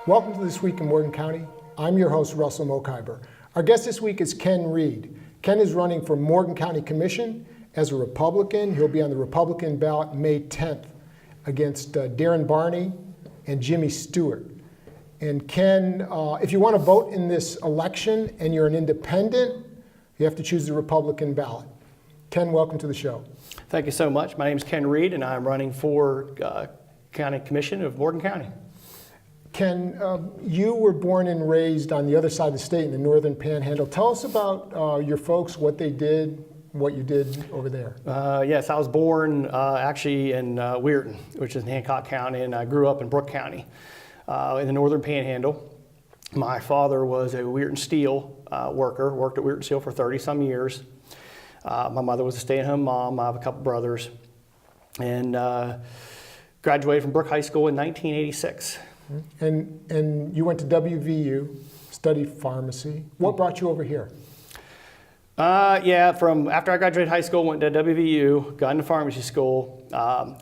Welcome to This Week in Morgan County. I'm your host, Russell Mokhiber. Our guest this week is Ken Reed. Ken is running for Morgan County Commission as a Republican. He'll be on the Republican ballot May 10th against Darren Barney and Jimmy Stewart. And Ken, if you want to vote in this election and you're an independent, you have to choose the Republican ballot. Ken, welcome to the show. Thank you so much. My name is Ken Reed, and I'm running for County Commission of Morgan County. Ken, you were born and raised on the other side of the state in the northern panhandle. Tell us about your folks, what they did, what you did over there. Yes, I was born actually in Weirton, which is in Hancock County, and I grew up in Brooke County in the northern panhandle. My father was a Weirton Steel worker, worked at Weirton Steel for 30-some years. My mother was a stay-at-home mom. I have a couple brothers, and graduated from Brooke High School in 1986. And you went to WVU, studied pharmacy. What brought you over here? From after I graduated high school, went to WVU, got into pharmacy school,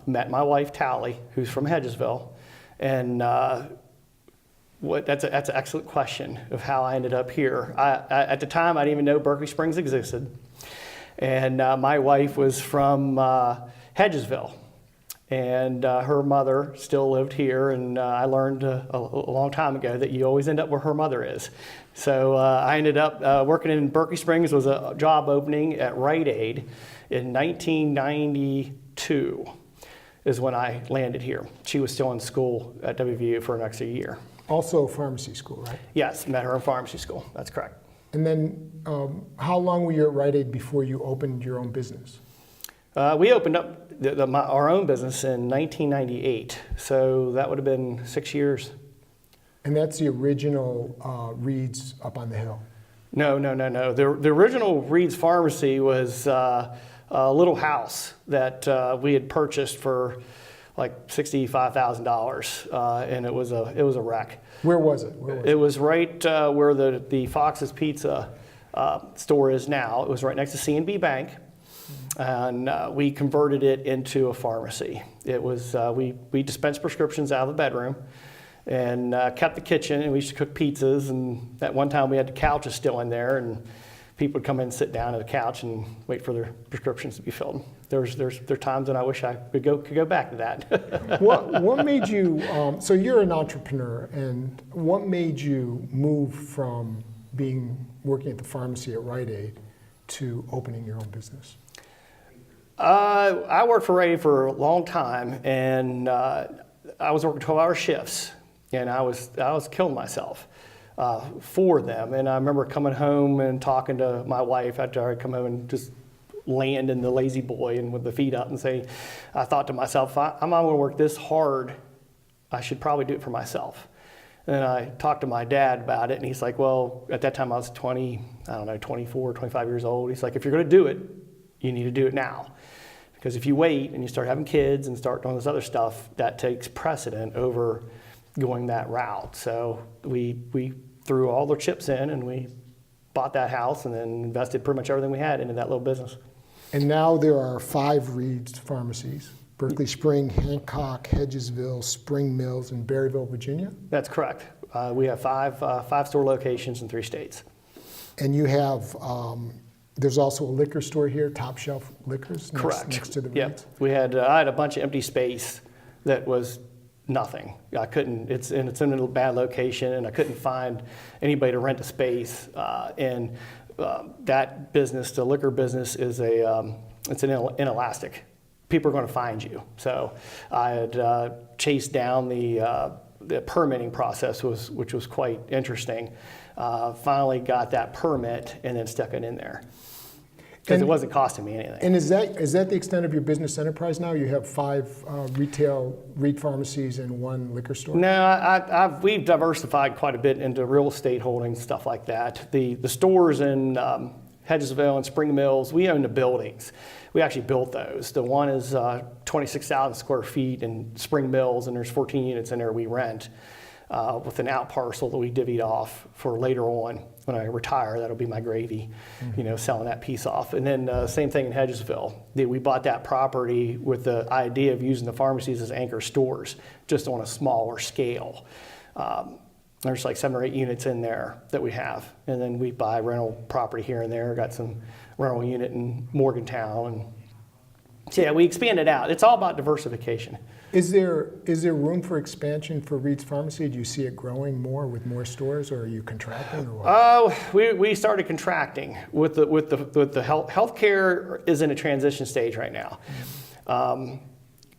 met my wife Tally, who's from Hedgesville, and that's an excellent question of how I ended up here. At the time, I didn't even know Berkeley Springs existed, and my wife was from Hedgesville. And her mother still lived here, and I learned a long time ago that you always end up where her mother is. So I ended up working in Berkeley Springs. Was a job opening at Rite Aid in 1992 is when I landed here. She was still in school at WVU for an extra year. Also pharmacy school, right? Yes, met her in pharmacy school. That's correct. And then how long were you at Rite Aid before you opened your own business? We opened up our own business in 1998, so that would have been 6 years. And that's the original Reed's up on the hill? No. The original Reed's Pharmacy was a little house that we had purchased for like $65,000, and it was a wreck. Where was it? It was right where the Fox's Pizza store is now. It was right next to C&B Bank. And we converted it into a pharmacy. It was we dispensed prescriptions out of the bedroom, and kept the kitchen. And we used to cook pizzas. And at one time we had the couches still in there, and people would come in and sit down at the couch and wait for their prescriptions to be filled. There are times when I wish I could go back to that. What made you? So you're an entrepreneur, and what made you move from working at the pharmacy at Rite Aid to opening your own business? I worked for Rite Aid for a long time, and I was working 12-hour shifts, and I was killing myself for them. And I remember coming home and talking to my wife after I'd come home and just land in the lazy boy and with the feet up and say, I thought to myself, I'm not going to work this hard. I should probably do it for myself. And I talked to my dad about it, and he's like, well, at that time I was 24, 25 years old. He's like, if you're going to do it, you need to do it now. Because if you wait and you start having kids and start doing this other stuff, that takes precedent over going that route. So we threw all the chips in, and we bought that house and then invested pretty much everything we had into that little business. And now there are 5 Reed's pharmacies: Berkeley Springs, Hancock, Hedgesville, Spring Mills, and Berryville, Virginia? That's correct. We have five store locations in 3 states. And you have there's also a liquor store here, Top Shelf Liquors, next to the Reed's. Yep. I had a bunch of empty space that was nothing. I couldn't. It's in a bad location, and I couldn't find anybody to rent a space. That business, the liquor business, is it's an inelastic. People are going to find you. So I had chased down the permitting process, which was quite interesting. Finally got that permit and then stuck it in there because it wasn't costing me anything. And is that the extent of your business enterprise now? You have 5 retail Reed pharmacies and 1 liquor store? No, we've diversified quite a bit into real estate holdings, stuff like that. The stores in Hedgesville and Spring Mills, we own the buildings. We actually built those. The one is 26,000 square feet in Spring Mills, and there's 14 units in there we rent. With an out parcel that we divvied off for later on when I retire. That'll be my gravy, selling that piece off. And then same thing in Hedgesville. We bought that property with the idea of using the pharmacies as anchor stores, just on a smaller scale. There's like 7 or 8 units in there that we have. And then we buy rental property here and there. Got some rental unit in Morgantown. And so yeah, we expanded out. It's all about diversification. Is there room for expansion for Reed's Pharmacy? Do you see it growing more with more stores, or are you contracting, or what? Oh, we started contracting with the healthcare is in a transition stage right now.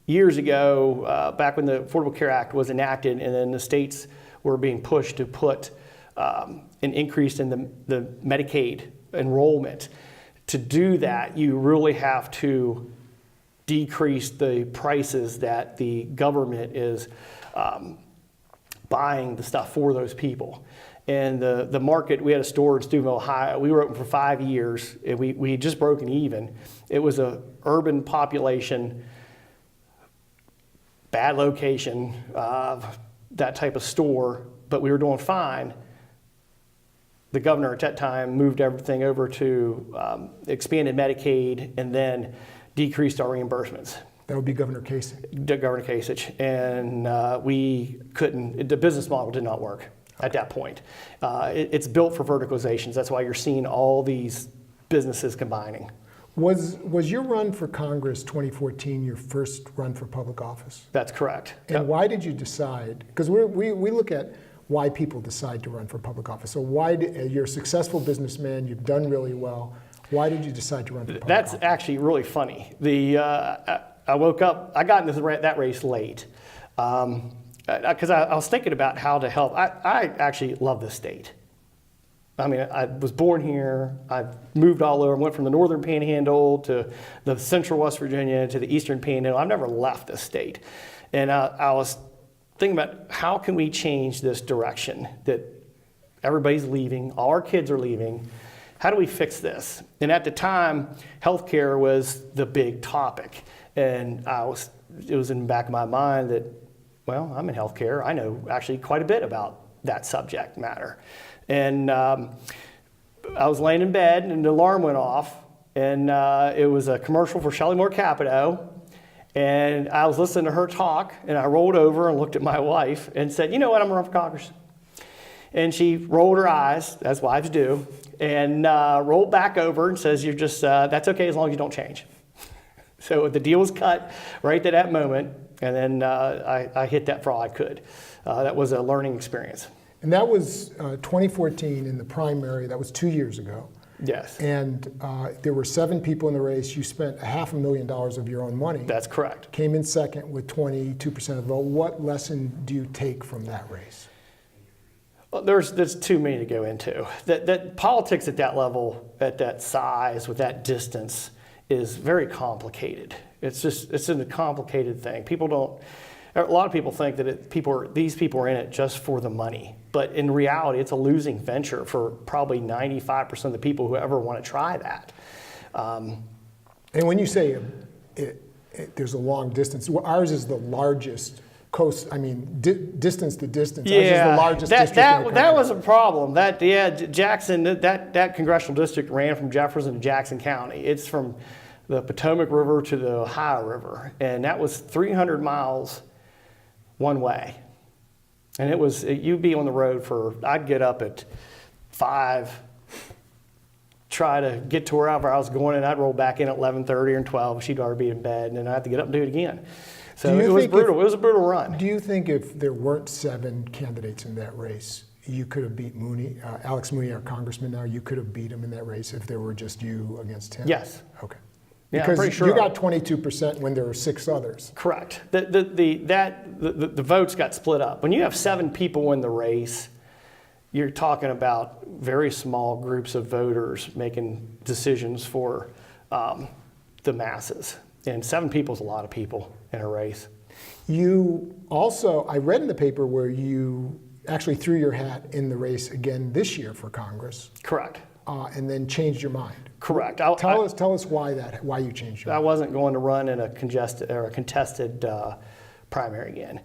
Years ago, back when the Affordable Care Act was enacted, and then the states were being pushed to put an increase in the Medicaid enrollment. To do that, you really have to decrease the prices that the government is buying the stuff for those people. And the market, we had a store in Steubenville, Ohio. We were open for 5 years. And we had just broken even. It was a urban population, bad location, that type of store, but we were doing fine. The governor at that time moved everything over to expanded Medicaid and then decreased our reimbursements. That would be Governor Kasich. Governor Kasich. And we couldn't, the business model did not work at that point. It's built for verticalizations. That's why you're seeing all these businesses combining. Was your run for Congress 2014 your first run for public office? That's correct. And why did you decide? Because we look at why people decide to run for public office. So why you're a successful businessman, you've done really well. Why did you decide to run for public office? That's actually really funny. I woke up, I got into that race late. Because I was thinking about how to help. I actually love this state. I mean, I was born here. I've moved all over. Went from the northern panhandle to the central West Virginia to the eastern panhandle. I've never left this state. And I was thinking about how can we change this direction that everybody's leaving, all our kids are leaving. How do we fix this? And at the time, healthcare was the big topic. And it was in the back of my mind that, well, I'm in healthcare. I know actually quite a bit about that subject matter. And I was laying in bed and the alarm went off, and it was a commercial for Shelley Moore Capito. And I was listening to her talk, and I rolled over and looked at my wife and said, you know what, I'm running for Congress. And she rolled her eyes, as wives do, and rolled back over and says, you're just, that's okay as long as you don't change. So the deal was cut right at that moment, and then I hit that for all I could. That was a learning experience. And that was 2014 in the primary. That was 2 years ago. Yes. And there were 7 people in the race. You spent $500,000 of your own money. That's correct. Came in second with 22% of the vote. What lesson do you take from that race? Well, there's too many to go into. That politics at that level, at that size, with that distance, is very complicated. It's a complicated thing. A lot of people think that these people are in it just for the money. But in reality, it's a losing venture for probably 95% of the people who ever want to try that. And when you say there's a long distance, ours is the largest coast, distance to distance. Ours is the largest district in the country. That was a problem. Jackson, that congressional district ran from Jefferson to Jackson County. It's from the Potomac River to the Ohio River. And that was 300 miles one way. And you'd be on the road I'd get up at 5, try to get to wherever I was going, and I'd roll back in at 11:30 or 12. She'd already be in bed, and then I'd have to get up and do it again. So it was brutal. It was a brutal run. Do you think if there weren't 7 candidates in that race, you could have beat Mooney, Alex Mooney, our congressman now, you could have beat him in that race if there were just you against him? Yes. Okay. Yeah, because I'm pretty sure you got 22% when there were 6 others. Correct. The votes got split up. When you have 7 people in the race, you're talking about very small groups of voters making decisions for the masses. And 7 people is a lot of people in a race. You also, I read in the paper where you actually threw your hat in the race again this year for Congress. Correct. And then changed your mind. Correct. Tell us why you changed your mind. I wasn't going to run in a contested primary again.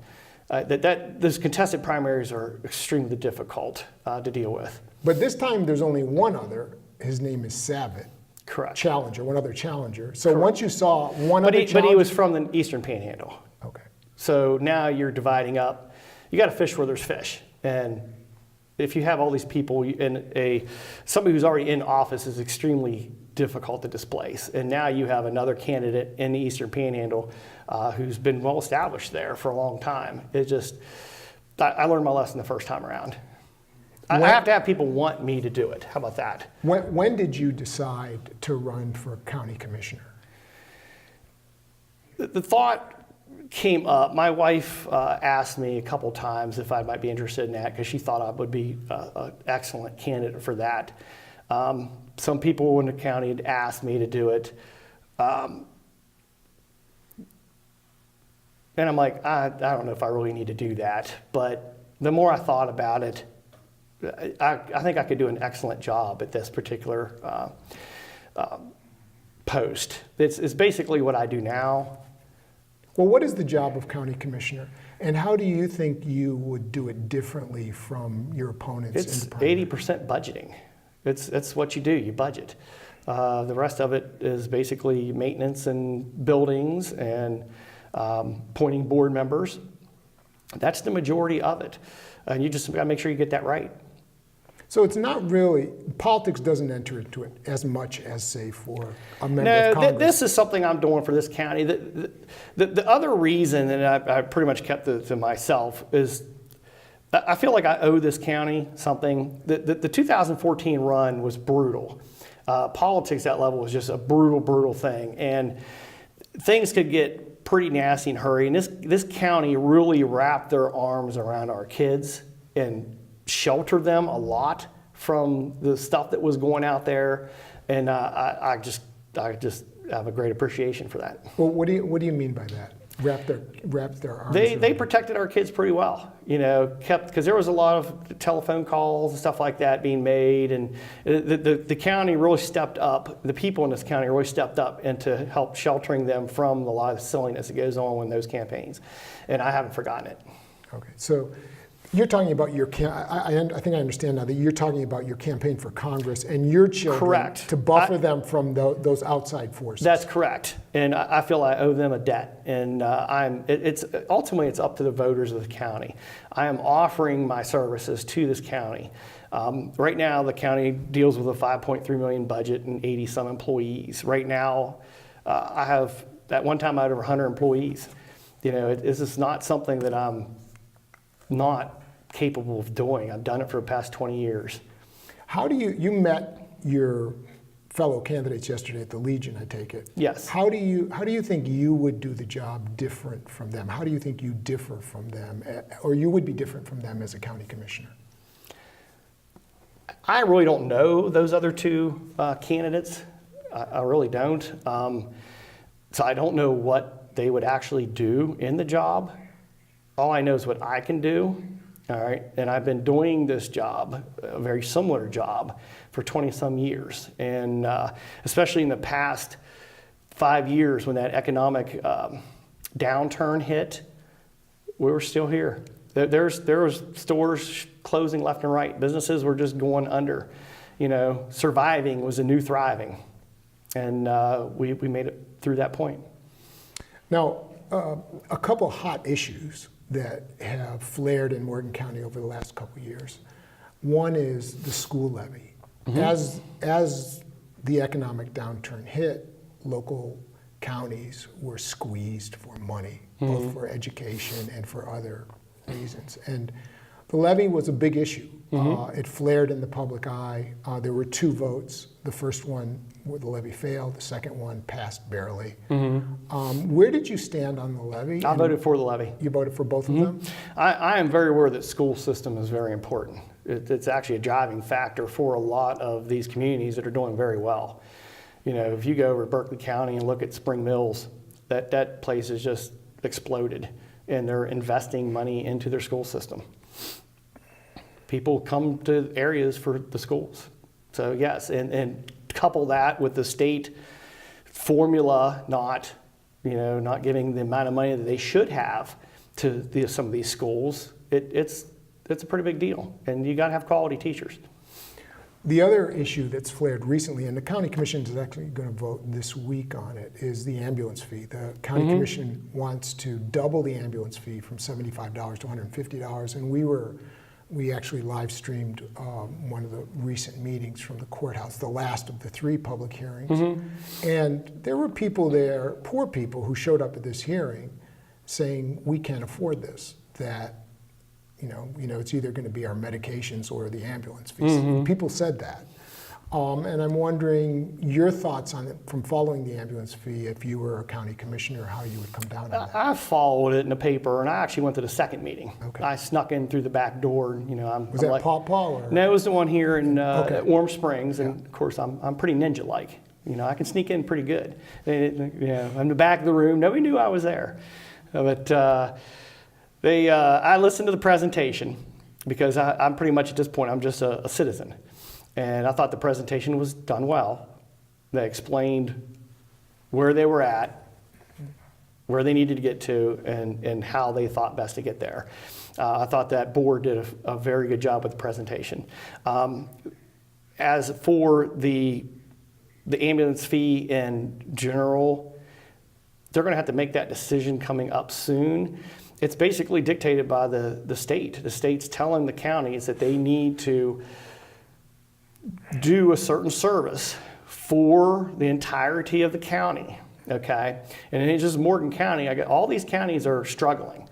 Those contested primaries are extremely difficult to deal with. But this time there's only one other. His name is Savitt. Correct. One other challenger. So Correct. Once you saw one other challenger. But he was from the Eastern Panhandle. Okay. So now you're dividing up. You got to fish where there's fish. And if you have all these people in somebody who's already in office is extremely difficult to displace. And now you have another candidate in the Eastern Panhandle who's been well established there for a long time. I learned my lesson the first time around. I have to have people want me to do it. How about that? When did you decide to run for county commissioner? The thought came up. My wife asked me a couple times if I might be interested in that because she thought I would be an excellent candidate for that. Some people in the county had asked me to do it. And I'm like, I don't know if I really need to do that. But the more I thought about it, I think I could do an excellent job at this particular post. It's basically what I do now. Well, what is the job of county commissioner? And how do you think you would do it differently from your opponents It's in the primary? 80% budgeting. It's what you do, you budget. The rest of it is basically maintenance and buildings and appointing board members. That's the majority of it. And you just got to make sure you get that right. So it's not really, politics doesn't enter into it as much as, say, for a member of Congress. This is something I'm doing for this county. The other reason, and I pretty much kept it to myself, is I feel like I owe this county something. The 2014 run was brutal. Politics at that level was just a brutal, brutal thing. And things could get pretty nasty in a hurry. And this county really wrapped their arms around our kids and sheltered them a lot from the stuff that was going out there. And I just have a great appreciation for that. Well, what do you mean by that? Wrap their arms They around protected our kids pretty well, because there was a lot of telephone calls and stuff like that being made, and the county really stepped up. The people in this county really stepped up into help sheltering them from a lot of silliness that goes on in those campaigns, and I haven't forgotten it. Okay, so you're talking about your I think I understand now that you're talking about your campaign for Congress and your children. Correct. To buffer them from those outside forces. That's correct, and I feel I owe them a debt. And ultimately it's up to the voters of the county. I am offering my services to this county. Right now, the county deals with a $5.3 million budget and 80 some employees. Right now, I have at one time I had over 100 employees. This is not something that I'm not capable of doing. I've done it for the past 20 years. How do you met your fellow candidates yesterday at the Legion, I take it? Yes. How do you think you would do the job different from them? How do you think you differ from them, or you would be different from them as a county commissioner? I really don't know those other two candidates. I really don't. So I don't know what they would actually do in the job. All I know is what I can do, all right? And I've been doing this job, a very similar job, for 20-some years. And especially in the past 5 years when that economic downturn hit, we were still here. There was stores closing left and right. Businesses were just going under. Surviving was a new thriving. And we made it through that point. Now, a couple hot issues that have flared in Morgan County over the last couple of years. One is the school levy. Mm-hmm. As the economic downturn hit, local counties were squeezed for money, mm-hmm. both for education and for other reasons. And the levy was a big issue. Mm-hmm. It flared in the public eye. There were 2 votes. The first one, the levy failed. The second one passed barely. Mm-hmm. Where did you stand on the levy? I voted for the levy. You voted for both mm-hmm. of them? I am very aware that school system is very important. It's actually a driving factor for a lot of these communities that are doing very well. If you go over to Berkeley County and look at Spring Mills, that place has just exploded, and they're investing money into their school system. People come to areas for the schools. So yes, and couple that with the state formula not giving the amount of money that they should have to some of these schools, it's a pretty big deal. And you got to have quality teachers. The other issue that's flared recently, and the county commission is actually going to vote this week on it, is the ambulance fee. The county mm-hmm. commission wants to double the ambulance fee from $75 to $150, and we were we actually live streamed one of the recent meetings from the courthouse, the last of the 3 public hearings. And there were people there, poor people, who showed up at this hearing saying, we can't afford this, that you know, it's either going to be our medications or the ambulance fees. People said that. And I'm wondering your thoughts on it from following the ambulance fee, if you were a county commissioner, how you would come down on that. I followed it in the paper, and I actually went to the second meeting. Okay. I snuck in through the back door, and Was that Paw or? No, it was the one here in Okay. Warm Springs, and of course I'm pretty ninja-like. I can sneak in pretty good. I'm in the back of the room. Nobody knew I was there, but I listened to the presentation because I'm pretty much at this point I'm just a citizen. And I thought the presentation was done well. They explained where they were at, where they needed to get to, and how they thought best to get there. I thought that board did a very good job with the presentation. As for the ambulance fee in general, they're going to have to make that decision coming up soon. It's basically dictated by the state. The state's telling the counties that they need to do a certain service for the entirety of the county, okay? And it's just Morgan County. All these counties are struggling,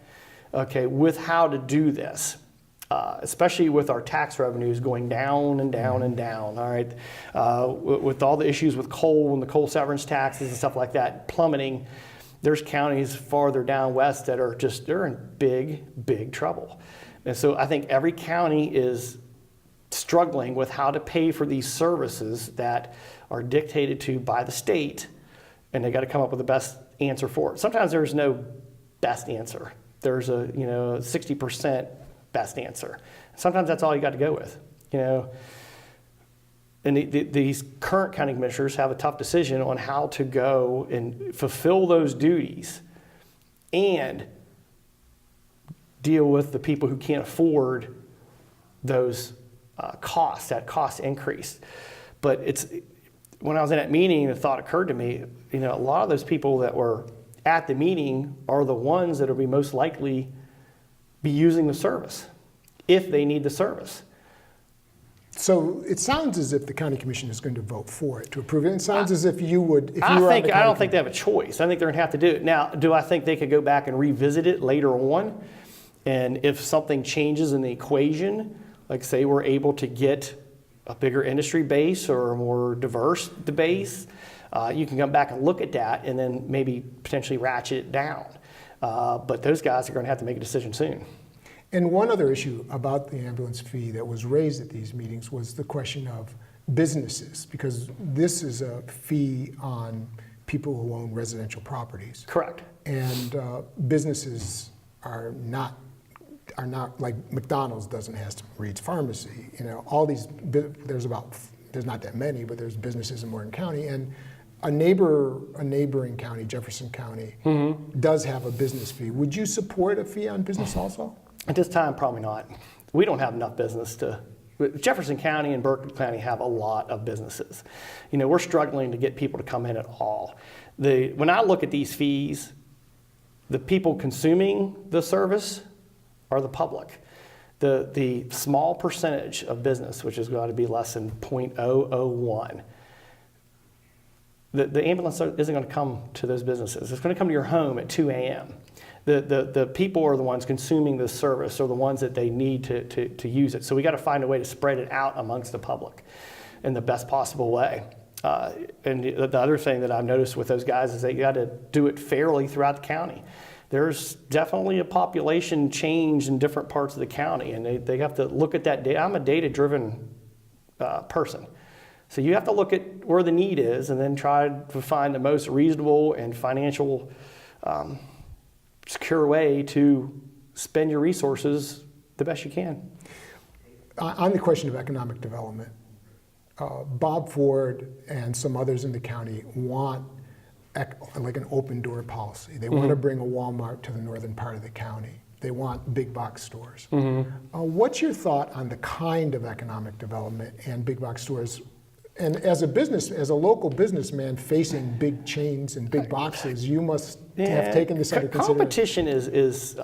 okay, with how to do this, especially with our tax revenues going down and down and down, all right? With all the issues with coal and the coal severance taxes and stuff like that plummeting, there's counties farther down west that are they're in big, big trouble. And so I think every county is struggling with how to pay for these services that are dictated to by the state, and they got to come up with the best answer for it. Sometimes there's no best answer. There's a 60% best answer. Sometimes that's all you got to go with. And these current county commissioners have a tough decision on how to go and fulfill those duties and deal with the people who can't afford those costs, that cost increase. But when I was in that meeting, the thought occurred to me, a lot of those people that were at the meeting are the ones that will be most likely be using the service if they need the service. So it sounds as if the county commission is going to vote for it, to approve it. It sounds as if you would, if you were on the county I don't think they have a choice. I think they're going to have to do it. Now, do I think they could go back and revisit it later on? And if something changes in the equation, like say we're able to get a bigger industry base or a more diverse base, you can come back and look at that and then maybe potentially ratchet it down. But those guys are going to have to make a decision soon. And one other issue about the ambulance fee that was raised at these meetings was the question of businesses, because this is a fee on people who own residential properties. Correct. And businesses are not like McDonald's doesn't have Reed's Pharmacy. All these, there's not that many, but there's businesses in Morgan County, and a neighboring county, Jefferson County, does have a business fee. Would you support a fee on business also? At this time, probably not. We don't have enough business to. Jefferson County and Berkeley County have a lot of businesses. We're struggling to get people to come in at all. When I look at these fees, the people consuming the service are the public. The small percentage of business, which has got to be less than 0.001, the ambulance isn't going to come to those businesses. It's going to come to your home at 2 a.m. The people are the ones consuming this service, or the ones that they need to use it. So we got to find a way to spread it out amongst the public in the best possible way. And the other thing that I've noticed with those guys is they got to do it fairly throughout the county. There's definitely a population change in different parts of the county, and they have to look at that data. I'm a data-driven person. So you have to look at where the need is and then try to find the most reasonable and financial secure way to spend your resources the best you can. On the question of economic development, Bob Ford and some others in the county want like an open door policy. They want to bring a Walmart to the northern part of the county. They want big box stores. What's your thought on the kind of economic development and big box stores? And as a local businessman facing big chains and big boxes, you must have taken this under consideration. Competition is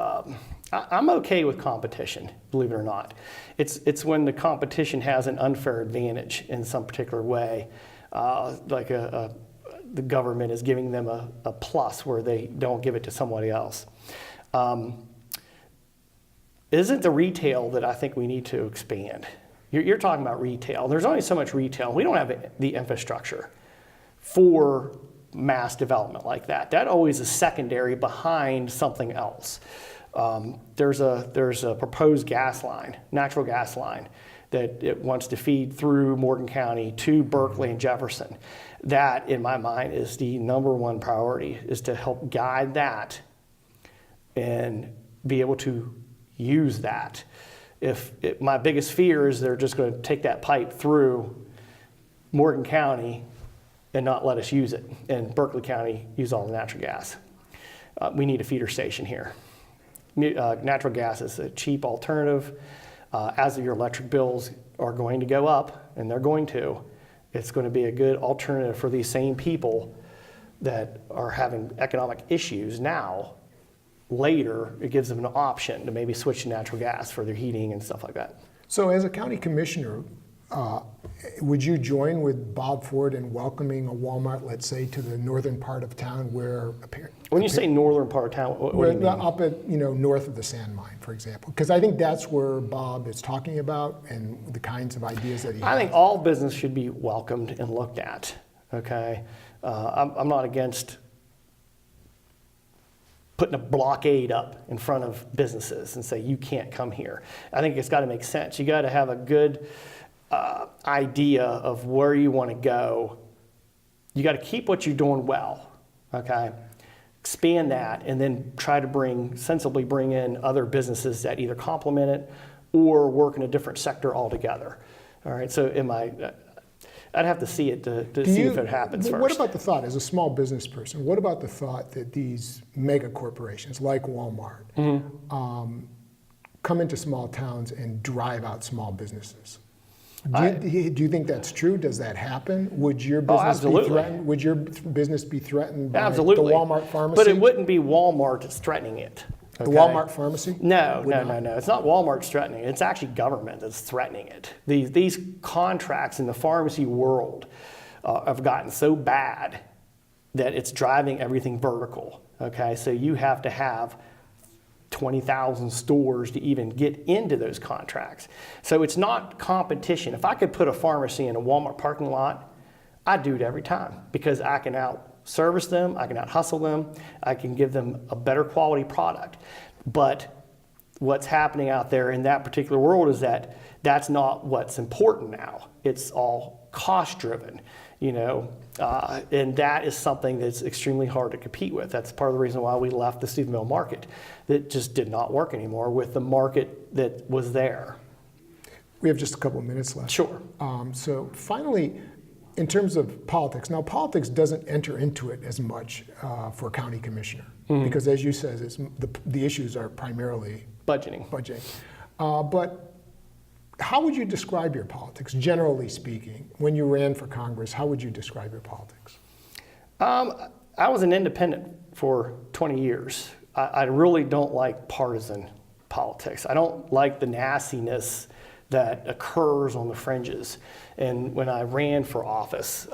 I'm okay with competition, believe it or not. It's when the competition has an unfair advantage in some particular way, like the government is giving them a plus where they don't give it to somebody else. Isn't the retail that I think we need to expand? You're talking about retail. There's only so much retail. We don't have the infrastructure for mass development like that. That always is secondary behind something else. There's a proposed gas line, natural gas line, that it wants to feed through Morgan County to Berkeley and Jefferson. That, in my mind, is the number one priority, is to help guide that and be able to use that. My biggest fear is they're just going to take that pipe through Morgan County and not let us use it, and Berkeley County use all the natural gas. We need a feeder station here. Natural gas is a cheap alternative. As your electric bills are going to go up, and they're going to, it's going to be a good alternative for these same people that are having economic issues now. Later, it gives them an option to maybe switch to natural gas for their heating and stuff like that. So as a county commissioner, would you join with Bob Ford in welcoming a Walmart, let's say, to the northern part of town where... When you say northern part of town, what do you mean? Up at, north of the sand mine, for example. Because I think that's where Bob is talking about and the kinds of ideas that he has. I think all business should be welcomed and looked at, okay? I'm not against putting a blockade up in front of businesses and say, you can't come here. I think it's got to make sense. You got to have a good idea of where you want to go. You got to keep what you're doing well, okay? Expand that, and then try to sensibly bring in other businesses that either complement it or work in a different sector altogether. All right, so I'd have to see it to see if it happens first. What about the thought, as a small business person, what about the thought that these mega corporations like Walmart come into small towns and drive out small businesses? Do you think that's true? Does that happen? Would your business be threatened? Would your business be threatened by the Walmart pharmacy? But it wouldn't be Walmart that's threatening it. Okay? The Walmart pharmacy? No. It's not Walmart threatening it. It's actually government that's threatening it. These contracts in the pharmacy world have gotten so bad that it's driving everything vertical. Okay, so you have to have 20,000 stores to even get into those contracts. So it's not competition. If I could put a pharmacy in a Walmart parking lot, I'd do it every time because I can out-service them, I can out-hustle them, I can give them a better quality product. But what's happening out there in that particular world is that that's not what's important now. It's all cost-driven, and that is something that's extremely hard to compete with. That's part of the reason why we left the Stephenville market. That just did not work anymore with the market that was there. We have just a couple of minutes left. Sure. So finally, in terms of politics, now politics doesn't enter into it as much for a county commissioner because, as you said, the issues are primarily budgeting. But how would you describe your politics, generally speaking? When you ran for Congress, how would you describe your politics? I was an independent for 20 years. I really don't like partisan politics. I don't like the nastiness that occurs on the fringes. And when I ran for office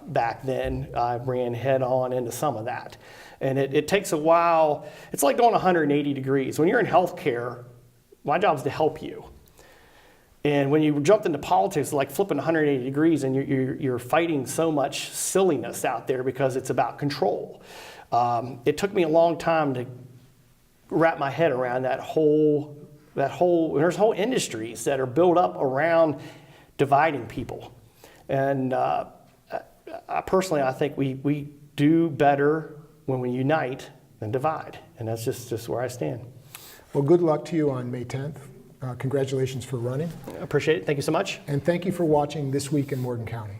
back then, I ran head on into some of that. And it takes a while. It's like going 180 degrees. When you're in healthcare, my job is to help you. And when you jumped into politics, it's like flipping 180 degrees, and you're fighting so much silliness out there because it's about control. It took me a long time to wrap my head around there's whole industries that are built up around dividing people. And I think we do better when we unite than divide. And that's just where I stand. Well, good luck to you on May 10th. Congratulations for running. I appreciate it. Thank you so much. And thank you for watching This Week in Morgan County.